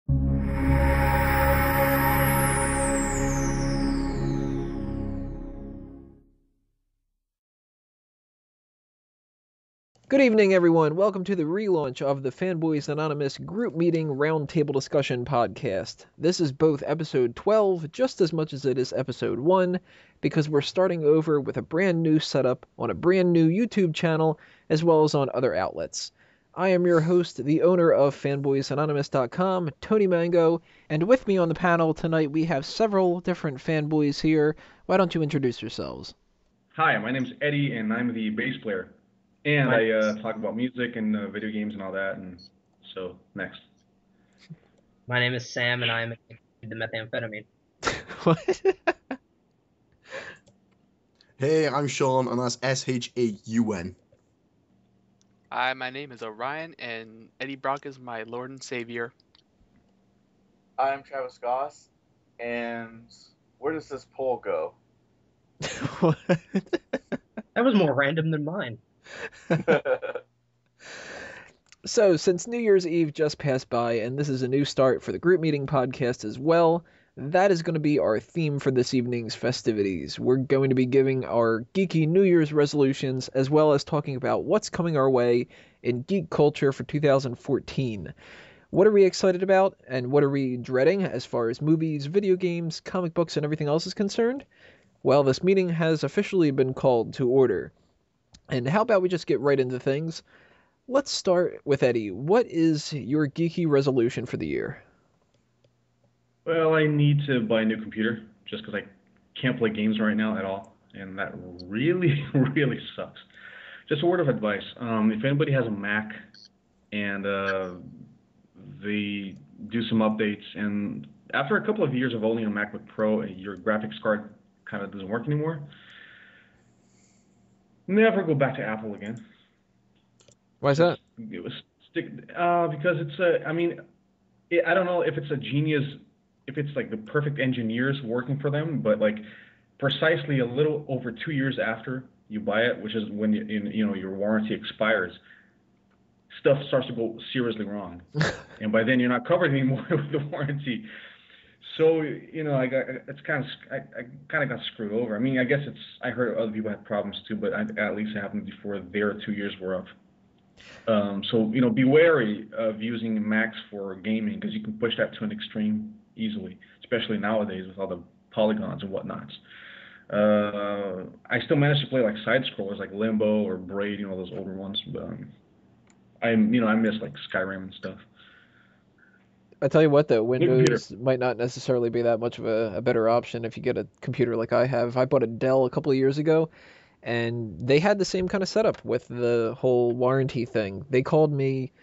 Good evening, everyone. Welcome to the relaunch of the Fanboys Anonymous group meeting roundtable discussion podcast. This is both episode 12 just as much as it is episode 1 because we're starting over with a brand new setup on a brand new YouTube channel as well as on other outlets. I am your host, the owner of fanboysanonymous.com, Tony Mango, and with me on the panel tonight we have several different fanboys here. Why don't you introduce yourselves? Hi, my name's Eddie, and I'm the bass player. And I talk about music and video games and all that. And so, next. My name is Sam, and I'm addicted to methamphetamine. What? Hey, I'm Shaun, and that's S-H-A-U-N. Hi, my name is Orion, and Eddie Brock is my Lord and Savior. I'm Travis Goss, and where does this poll go? What? That was more random than mine. So, since New Year's Eve just passed by, and this is a new start for the group meeting podcast as well, that is going to be our theme for this evening's festivities. We're going to be giving our geeky New Year's resolutions, as well as talking about what's coming our way in geek culture for 2014. What are we excited about, and what are we dreading as far as movies, video games, comic books, and everything else is concerned? Well, this meeting has officially been called to order. And how about we just get right into things? Let's start with Eddie. What is your geeky resolution for the year? Well, I need to buy a new computer just because I can't play games right now at all. And that really, really sucks. Just a word of advice. If anybody has a Mac and they do some updates, and after a couple of years of owning a MacBook Pro, your graphics card kind of doesn't work anymore, never go back to Apple again. Why is that? It was because it's I don't know if it's a genius, if it's like the perfect engineers working for them, but like precisely a little over 2 years after you buy it, which is when your warranty expires, stuff starts to go seriously wrong, and by then you're not covered anymore with the warranty. So I kind of got screwed over. I mean, I guess I heard other people had problems too, but at least it happened before their 2 years were up. So be wary of using Macs for gaming because you can push that to an extreme easily, especially nowadays with all the polygons and whatnots. I still manage to play like side scrollers like Limbo or Braid, those older ones. But I miss like Skyrim and stuff. I tell you what, though, Windows might not necessarily be that much of a better option if you get a computer like I have. I bought a Dell a couple of years ago, and they had the same kind of setup with the whole warranty thing. They called me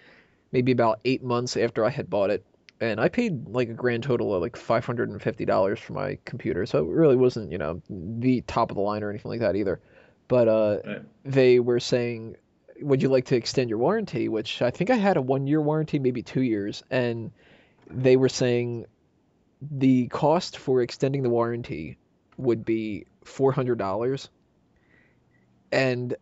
maybe about 8 months after I had bought it, and I paid like a grand total of like $550 for my computer, so it really wasn't, the top of the line or anything like that either. But they were saying, would you like to extend your warranty? Which I think I had a 1-year warranty, maybe 2 years, and they were saying the cost for extending the warranty would be $400. And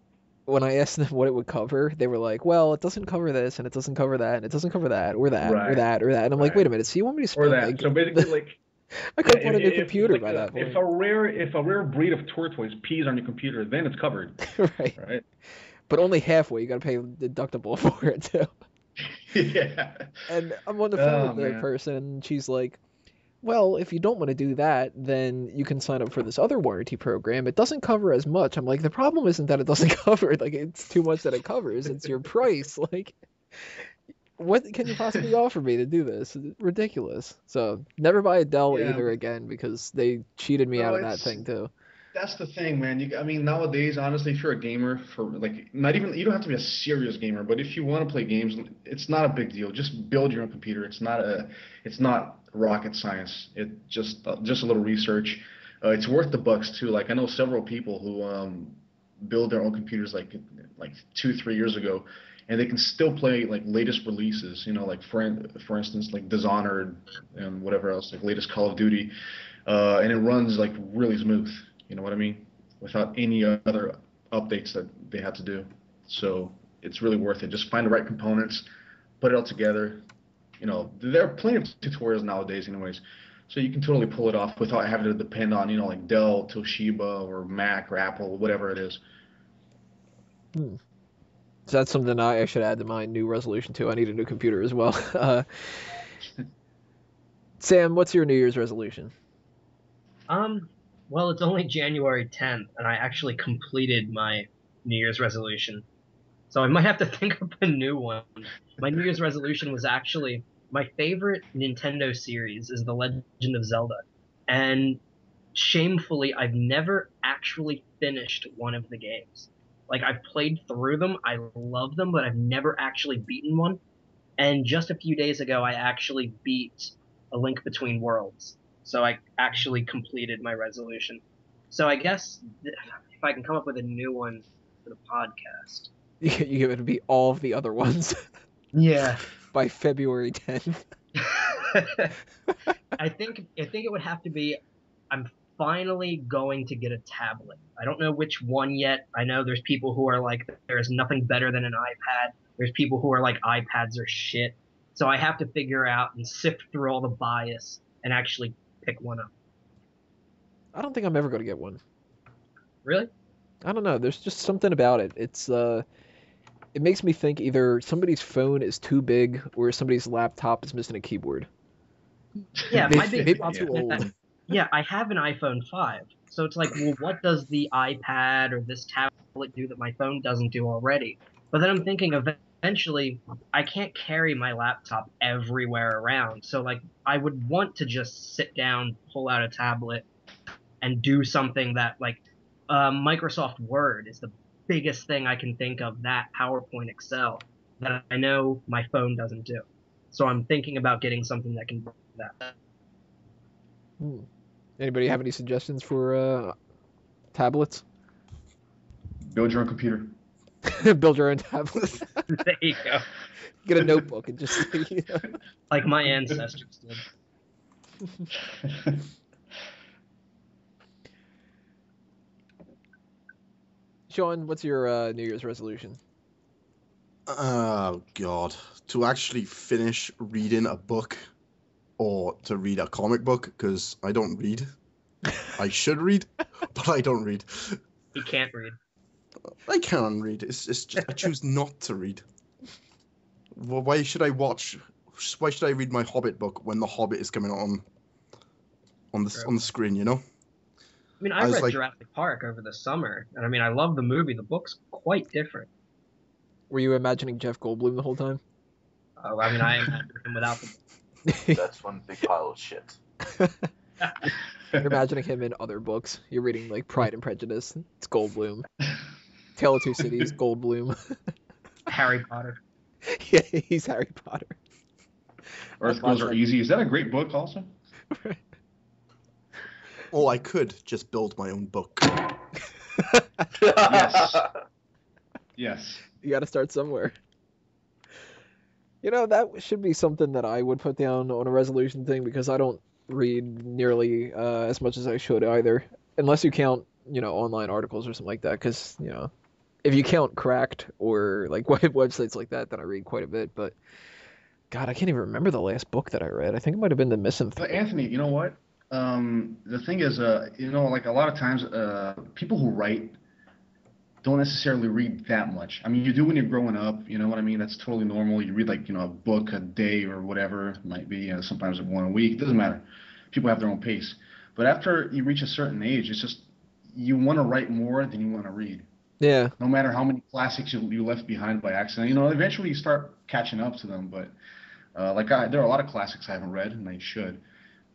when I asked them what it would cover, they were like, well, it doesn't cover this, and it doesn't cover that, and it doesn't cover that, or that, or that, or that. And I'm like, wait a minute, so you want me to spend or that? So basically, like, I could put a new computer by that point. If a rare breed of tortoise pees on your computer, then it's covered. Right. But only halfway. You got to pay deductible for it too. Yeah. And I'm on the phone with the person, and she's like, well, if you don't want to do that, then you can sign up for this other warranty program. It doesn't cover as much. I'm like, the problem isn't that it doesn't cover. Like, it's too much that it covers. It's your price. Like, what can you possibly offer me to do this? It's ridiculous. So never buy a Dell either again because they cheated me out of that thing too. That's the thing, man. Nowadays, honestly, if you're a gamer, you don't have to be a serious gamer, but if you want to play games, it's not a big deal. Just build your own computer. It's not rocket science. It just a little research. It's worth the bucks too. Like I know several people who build their own computers like 2-3 years ago, and they can still play like latest releases. Like for instance, like Dishonored and whatever else, like latest Call of Duty, and it runs like really smooth. You know what I mean? Without any other updates that they have to do. So it's really worth it. Just find the right components, put it all together, There are plenty of tutorials nowadays, anyways. So you can totally pull it off without having to depend on, like Dell, Toshiba, or Mac or Apple, whatever it is. Hmm. So that's something I should add to my new resolution too. I need a new computer as well. Sam, what's your New Year's resolution? Well, it's only January 10th, and I actually completed my New Year's resolution. So I might have to think up a new one. My New Year's resolution was actually my favorite Nintendo series is The Legend of Zelda. And shamefully, I've never actually finished one of the games. Like, I've played through them, I love them, but I've never actually beaten one. And just a few days ago, I actually beat A Link Between Worlds. So I actually completed my resolution. So I guess if I can come up with a new one for the podcast. You give it to be all of the other ones Yeah. by February 10th. I think it would have to be I'm finally going to get a tablet. I don't know which one yet. I know there's people who are like there's nothing better than an iPad. There's people who are like iPads are shit. So I have to figure out and sift through all the bias and actually pick one up. I don't think I'm ever going to get one. Really? I don't know. There's just something about it. It makes me think either somebody's phone is too big or somebody's laptop is missing a keyboard. Yeah, my big Maybe problem too is that old. yeah, I have an iPhone 5. So it's like, well, what does the iPad or this tablet do that my phone doesn't do already? But then I'm thinking eventually I can't carry my laptop everywhere around. So like I would want to just sit down, pull out a tablet and do something that like Microsoft Word is the biggest thing I can think of, that PowerPoint, Excel, that I know my phone doesn't do. So I'm thinking about getting something that can do that. Hmm. Anybody have any suggestions for tablets? Build your own computer. Build your own tablet. There you go. Get a notebook and just Like my ancestors did. Shaun, what's your New Year's resolution? Oh God, to actually finish reading a book or to read a comic book, because I don't read. I should read, but I don't read. He can't read. I can read. It's just I choose not to read. Well, why should I watch? Why should I read my Hobbit book when the Hobbit is coming on the screen? You know. I mean, I I was read like- Jurassic Park over the summer, and I mean, I love the movie. The book's quite different. Were you imagining Jeff Goldblum the whole time? I mean, I imagine him without the That's one big pile of shit. You're imagining him in other books. You're reading like Pride and Prejudice. It's Goldblum. Tale of Two Cities. Goldblum. Harry Potter. Yeah, he's Harry Potter. Earth Girls Are Easy. Is that a great book also? Or I could just build my own book. Yes. Yes. You got to start somewhere. You know, that should be something that I would put down on a resolution thing because I don't read nearly as much as I should either. Unless you count, online articles or something like that. Because, if you count Cracked or like websites like that, then I read quite a bit. But, God, I can't even remember the last book that I read. I think it might have been The Misanthrope. But Anthony, you know what? The thing is, like a lot of times, people who write don't necessarily read that much. I mean, you do when you're growing up, you know what I mean? That's totally normal. You read like, a book a day or whatever it might be, sometimes one a week. It doesn't matter. People have their own pace. But after you reach a certain age, it's just you want to write more than you want to read. Yeah. No matter how many classics you left behind by accident, eventually you start catching up to them. But there are a lot of classics I haven't read, and I should.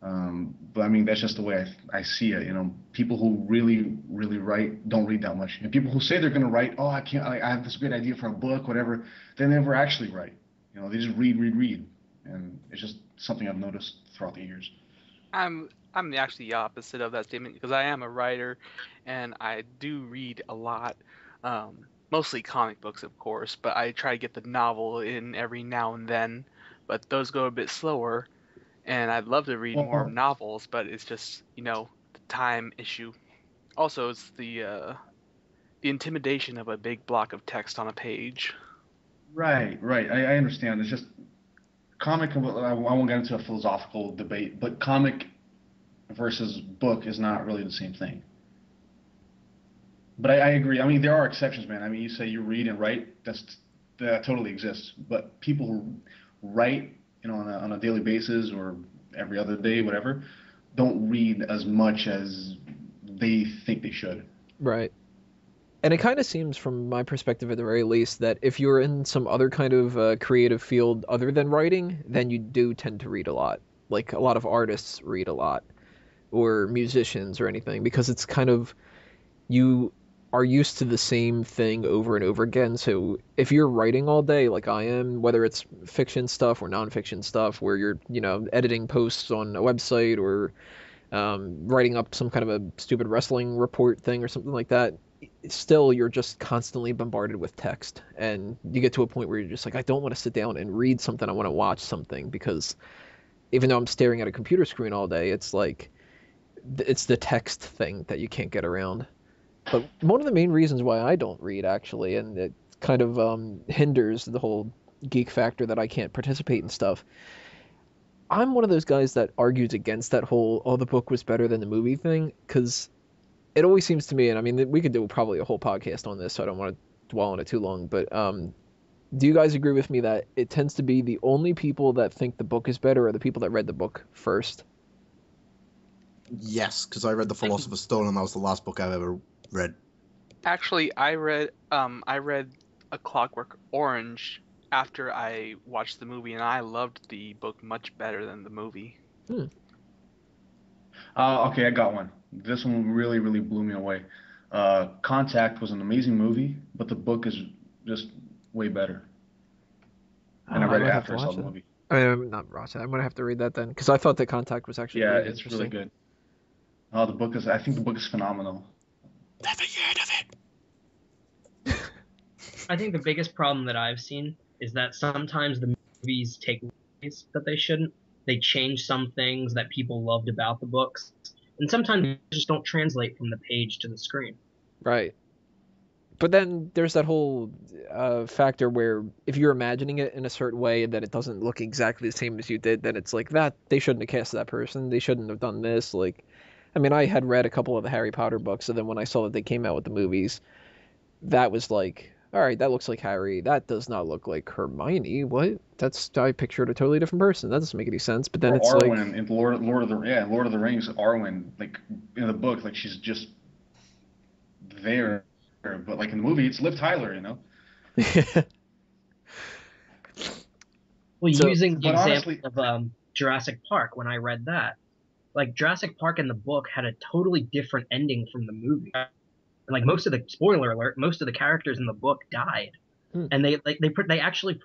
But I mean, that's just the way I see it. People who really, really write don't read that much. And people who say they're going to write, oh, I can't, I have this great idea for a book, whatever, they never actually write. They just read. And it's just something I've noticed throughout the years. I'm actually the opposite of that statement because I am a writer and I do read a lot, mostly comic books, of course, but I try to get the novel in every now and then, but those go a bit slower. And I'd love to read more novels, but it's just, the time issue. Also, it's the intimidation of a big block of text on a page. Right. I understand. It's just comic. I won't get into a philosophical debate, but comic versus book is not really the same thing. But I agree. I mean, there are exceptions, man. I mean, you say you read and write. That totally exists. But people who write, on a daily basis or every other day, whatever, don't read as much as they think they should. Right. And it kind of seems, from my perspective at the very least, that if you're in some other kind of creative field other than writing, then you do tend to read a lot. Like a lot of artists read a lot, or musicians or anything, because it's kind of, you are used to the same thing over and over again. So if you're writing all day, like I am, whether it's fiction stuff or nonfiction stuff, where you're, editing posts on a website or writing up some kind of a stupid wrestling report thing or something like that, still you're just constantly bombarded with text, and you get to a point where you're just like, I don't want to sit down and read something. I want to watch something, because even though I'm staring at a computer screen all day, it's like it's the text thing that you can't get around. But one of the main reasons why I don't read, actually, and it kind of hinders the whole geek factor that I can't participate in stuff, I'm one of those guys that argues against that whole, oh, the book was better than the movie thing, because it always seems to me, and I mean, we could do probably a whole podcast on this, so I don't want to dwell on it too long, but do you guys agree with me that it tends to be the only people that think the book is better are the people that read the book first? Yes, because I read The Philosopher's Stone, and that was the last book I've ever read. Actually, I read A Clockwork Orange after I watched the movie, and I loved the book much better than the movie. Okay, I got one. This one really, really blew me away. Contact was an amazing movie, but the book is just way better. And I read it after I saw the movie. I'm not watch it. I'm gonna have to read that then, because I thought the Contact was actually really it's interesting. really good. Oh, I think the book is phenomenal. Never heard of it. I think the biggest problem that I've seen is that sometimes the movies take ways that they shouldn't. They change some things that people loved about the books, and sometimes they just don't translate from the page to the screen. Right. But then there's that whole factor where if you're imagining it in a certain way and that it doesn't look exactly the same as you did, then it's like, that they shouldn't have cast that person. They shouldn't have done this. Like, I mean, I had read a couple of the Harry Potter books, so then when I saw that they came out with the movies, that was like, all right, that looks like Harry. That does not look like Hermione. What? I pictured a totally different person. That doesn't make any sense. But then it's Arwen like in Lord of the Rings. Arwen, like in the book, like she's just there, but like in the movie, it's Liv Tyler, Well, So- using the but example honestly- of Jurassic Park, when I read that, like Jurassic Park in the book had a totally different ending from the movie. Like most of the spoiler alert, most of the characters in the book died, and they actually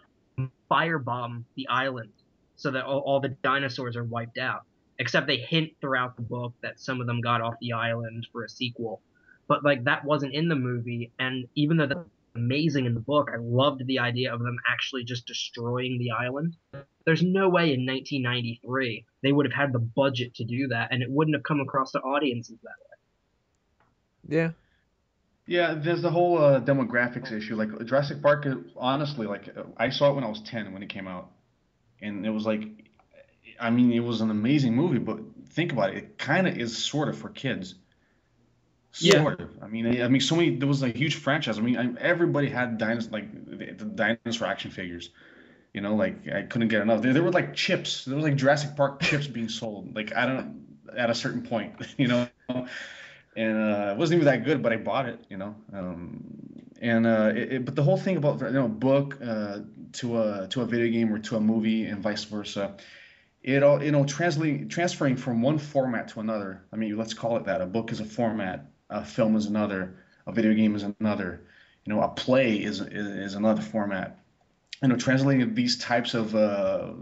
firebomb the island so that all the dinosaurs are wiped out. Except they hint throughout the book that some of them got off the island for a sequel, but like that wasn't in the movie. And even though that's amazing in the book, I loved the idea of them actually just destroying the island. There's no way in 1993 they would have had the budget to do that, and it wouldn't have come across to audiences that way. yeah. Yeah, there's the whole demographics issue. Like Jurassic Park, honestly, like I saw it when I was 10 when it came out, and it was like, I mean, it was an amazing movie, but think about it, it kind of is sort of for kids. Yeah. Sort of. I mean, there was a huge franchise. I mean, everybody had the dinosaur action figures. Like I couldn't get enough. There were like chips. There was like Jurassic Park chips being sold. Like I don't at a certain point, And it wasn't even that good, but I bought it, But the whole thing about book to a video game or to a movie and vice versa, it all transferring from one format to another. I mean, let's call it that. A book is a format, a film is another, a video game is another, a play is another format. Translating these types of what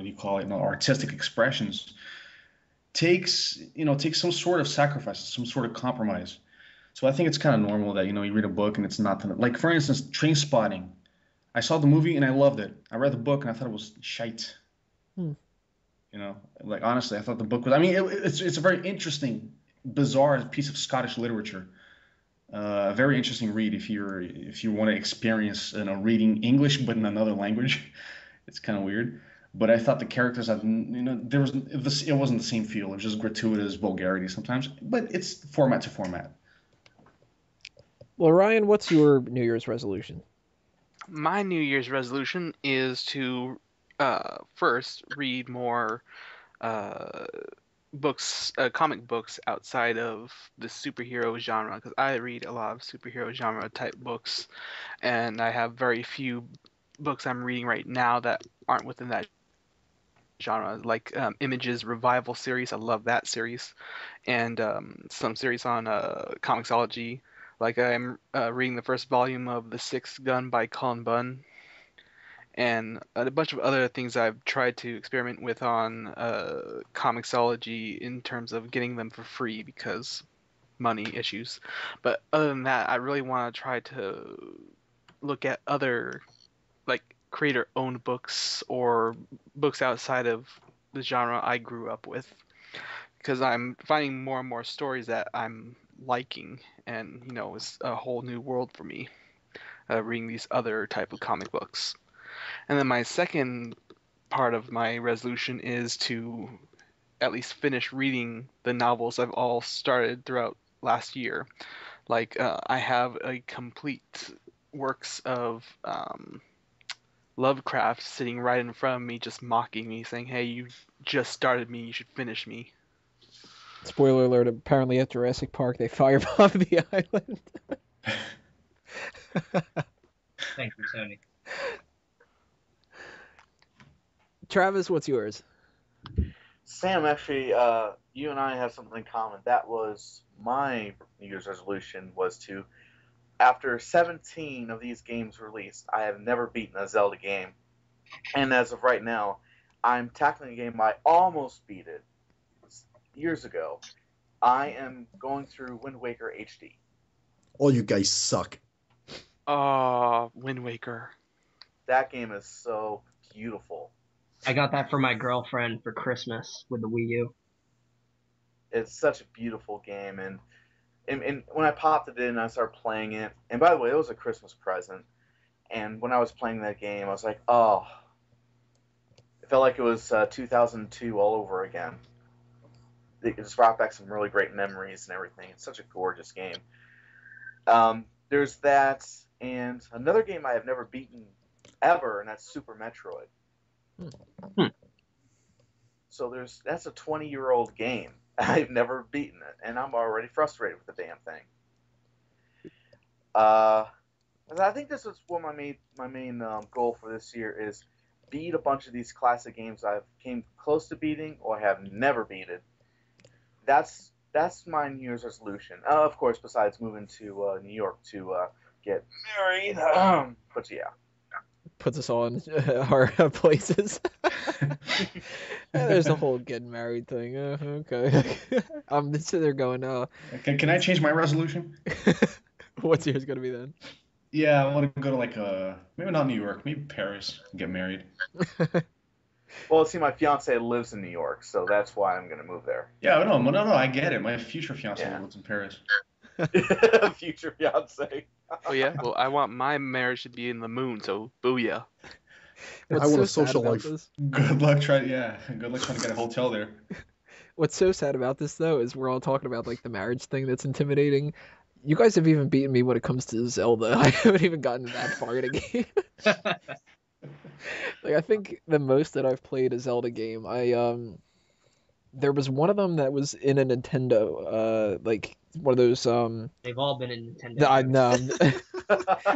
do you call it? Artistic expressions takes some sort of sacrifice, some sort of compromise. So I think it's kind of normal that you read a book and it's not like, for instance, Train Spotting. I saw the movie and I loved it. I read the book and I thought it was shite. Like honestly, I thought the book was. I mean, it's a very interesting, bizarre piece of Scottish literature. A very interesting read if you want to experience reading English but in another language. It's kind of weird. But I thought the characters had, it wasn't the same feel. It was just gratuitous vulgarity sometimes. But it's format to format. Well, Ryan, what's your New Year's resolution? My New Year's resolution is to first read more uh, books, comic books outside of the superhero genre, because I read a lot of superhero genre type books, and I have very few books I'm reading right now that aren't within that genre, like Image's Revival series. I love that series, and some series on Comixology. Like I'm reading the first volume of The Sixth Gun by Colin Bunn, and a bunch of other things I've tried to experiment with on Comixology in terms of getting them for free because money issues. But other than that, I really want to try to look at other like creator-owned books or books outside of the genre I grew up with, because I'm finding more and more stories that I'm liking, and it's a whole new world for me reading these other type of comic books. And then my second part of my resolution is to at least finish reading the novels I've all started throughout last year. Like I have a complete works of Lovecraft sitting right in front of me, just mocking me, saying, "Hey, you just started me. You should finish me." Spoiler alert, apparently at Jurassic Park they firebombed the island. Thank you, Tony. Travis, what's yours? Sam, actually, you and I have something in common. That was my New Year's resolution, was to, after 17 of these games released, I have never beaten a Zelda game. And as of right now, I'm tackling a game I almost beat it years ago. I am going through Wind Waker HD. All you guys suck. Oh, Wind Waker. That game is so beautiful. I got that for my girlfriend for Christmas with the Wii U. It's such a beautiful game, and when I popped it in and I started playing it, and by the way, it was a Christmas present, and when I was playing that game, I was like, oh, it felt like it was 2002 all over again. It just brought back some really great memories and everything. It's such a gorgeous game. There's that, and another game I have never beaten ever, and that's Super Metroid. So that's a 20-year-old game. I've never beaten it, and I'm already frustrated with the damn thing. I think this is what my main goal for this year is beat a bunch of these classic games I've came close to beating or have never beaten. That's my New Year's resolution. Of course, besides moving to New York to get married. But yeah. Puts us all in our places. There's the whole getting married thing. Okay. I'm sitting there going, Can I change my resolution? What's yours gonna be then? Yeah, I want to go to maybe not New York, maybe Paris and get married. Well, see, my fiance lives in New York, so that's why I'm gonna move there. Yeah, no, I get it. My future fiance lives in Paris. Future fiance. Oh yeah, well I want my marriage to be in the moon, so booyah. What's I want so a social sad about life. this? Good luck trying to get a hotel there. What's so sad about this though is we're all talking about like the marriage thing that's intimidating. You guys have even beaten me when it comes to Zelda. I haven't even gotten that far in a game. Like I think the most that I've played a Zelda game, there was one of them that was in a Nintendo, like one of those They've all been in Nintendo.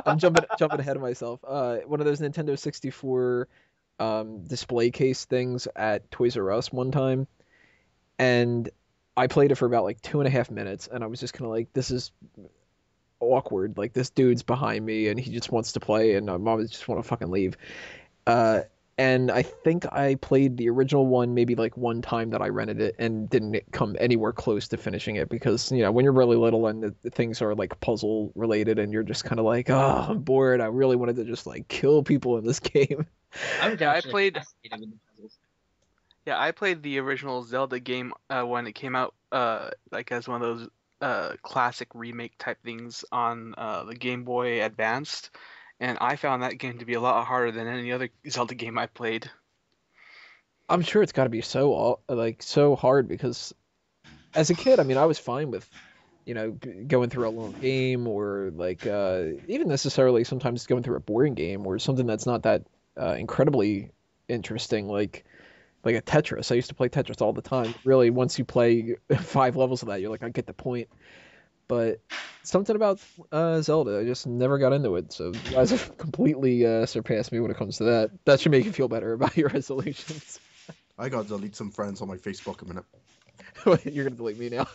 I'm jumping ahead of myself. One of those Nintendo 64 display case things at Toys R Us one time, and I played it for about like 2.5 minutes, and I was just kind of like, this is awkward. Like this dude's behind me, and he just wants to play, and I just want to fucking leave. And I think I played the original one maybe like one time that I rented it and didn't come anywhere close to finishing it because, when you're really little and the things are like puzzle related and you're just kind of like, oh, I'm bored. I really wanted to just like kill people in this game. I played the original Zelda game when it came out, like as one of those classic remake type things on the Game Boy Advanced. and I found that game to be a lot harder than any other Zelda game I played. I'm sure it's got to be so hard because as a kid, I mean, I was fine with, going through a long game or like even necessarily sometimes going through a boring game or something that's not that incredibly interesting, like a Tetris. I used to play Tetris all the time. Really, once you play 5 levels of that, you're like, I get the point. But something about Zelda, I just never got into it. So you guys have completely surpassed me when it comes to that. That should make you feel better about your resolutions. I gotta delete some friends on my Facebook a minute. You're gonna delete me now.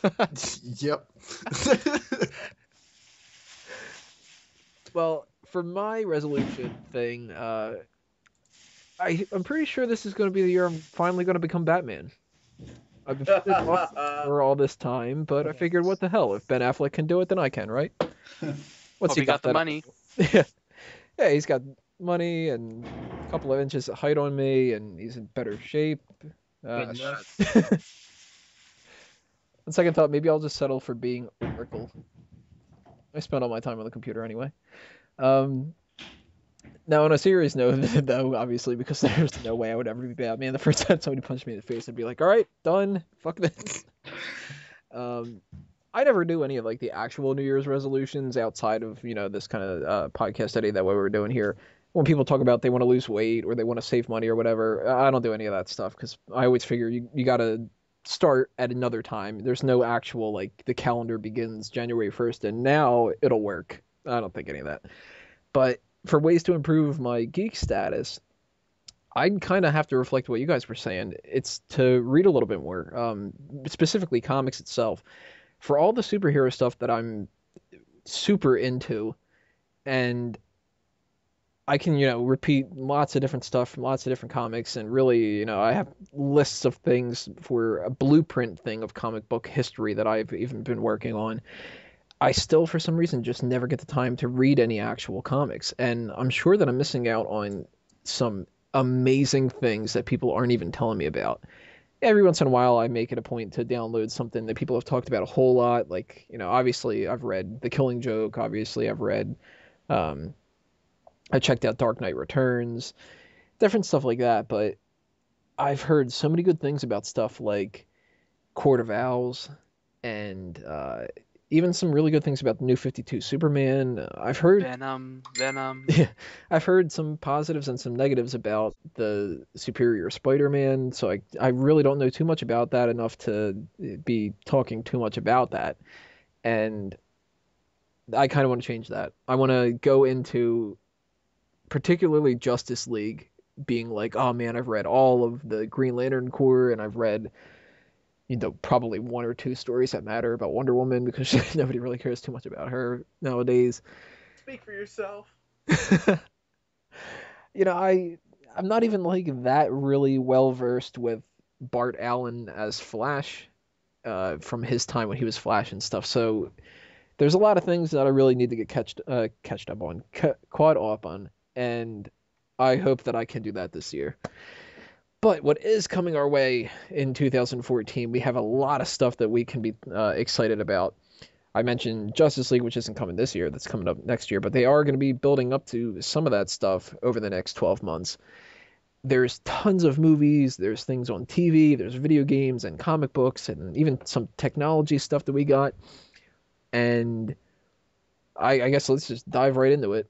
Yep. Well, for my resolution thing, I'm pretty sure this is going to be the year I'm finally going to become Batman. I've been putting it off for all this time, but I figured, what the hell? If Ben Affleck can do it, then I can, right? Hope he got the money. Yeah, yeah, he's got money and a couple of inches of height on me, and he's in better shape. Good enough. On second thought, maybe I'll just settle for being Oracle. I spend all my time on the computer anyway. Now, on a serious note, though, obviously, because there's no way I would ever be Batman. The first time somebody punched me in the face, I'd be like, all right, done. Fuck this. I never do any of like the actual New Year's resolutions outside of, this kind of podcast edit that way we're doing here. When people talk about they want to lose weight or they want to save money or whatever, I don't do any of that stuff because I always figure you got to start at another time. There's no actual, like, the calendar begins January 1st and now it'll work. I don't think any of that. But for ways to improve my geek status, I kind of have to reflect what you guys were saying. It's to read a little bit more, specifically comics itself. For all the superhero stuff that I'm super into, and I can, repeat lots of different stuff from lots of different comics, and really, I have lists of things for a blueprint thing of comic book history that I've even been working on. I still, for some reason, just never get the time to read any actual comics. And I'm sure that I'm missing out on some amazing things that people aren't even telling me about. Every once in a while, I make it a point to download something that people have talked about a whole lot. Like, obviously, I've read The Killing Joke. Obviously, I've read, I checked out Dark Knight Returns, different stuff like that. But I've heard so many good things about stuff like Court of Owls and even some really good things about the New 52 Superman. I've heard Venom. Yeah, I've heard some positives and some negatives about the Superior Spider-Man, so I really don't know too much about that enough to be talking too much about that. And I kind of want to change that. I want to go into particularly Justice League being like, oh man, I've read all of the Green Lantern Corps and I've read probably 1 or 2 stories that matter about Wonder Woman because nobody really cares too much about her nowadays. Speak for yourself. I'm not even like that really well versed with Bart Allen as Flash from his time when he was Flash and stuff. So there's a lot of things that I really need to get caught up on, and I hope that I can do that this year. But what is coming our way in 2014, we have a lot of stuff that we can be excited about. I mentioned Justice League, which isn't coming this year, that's coming up next year, but they are going to be building up to some of that stuff over the next 12 months. There's tons of movies, there's things on TV, there's video games and comic books, and even some technology stuff that we got. And I guess let's just dive right into it.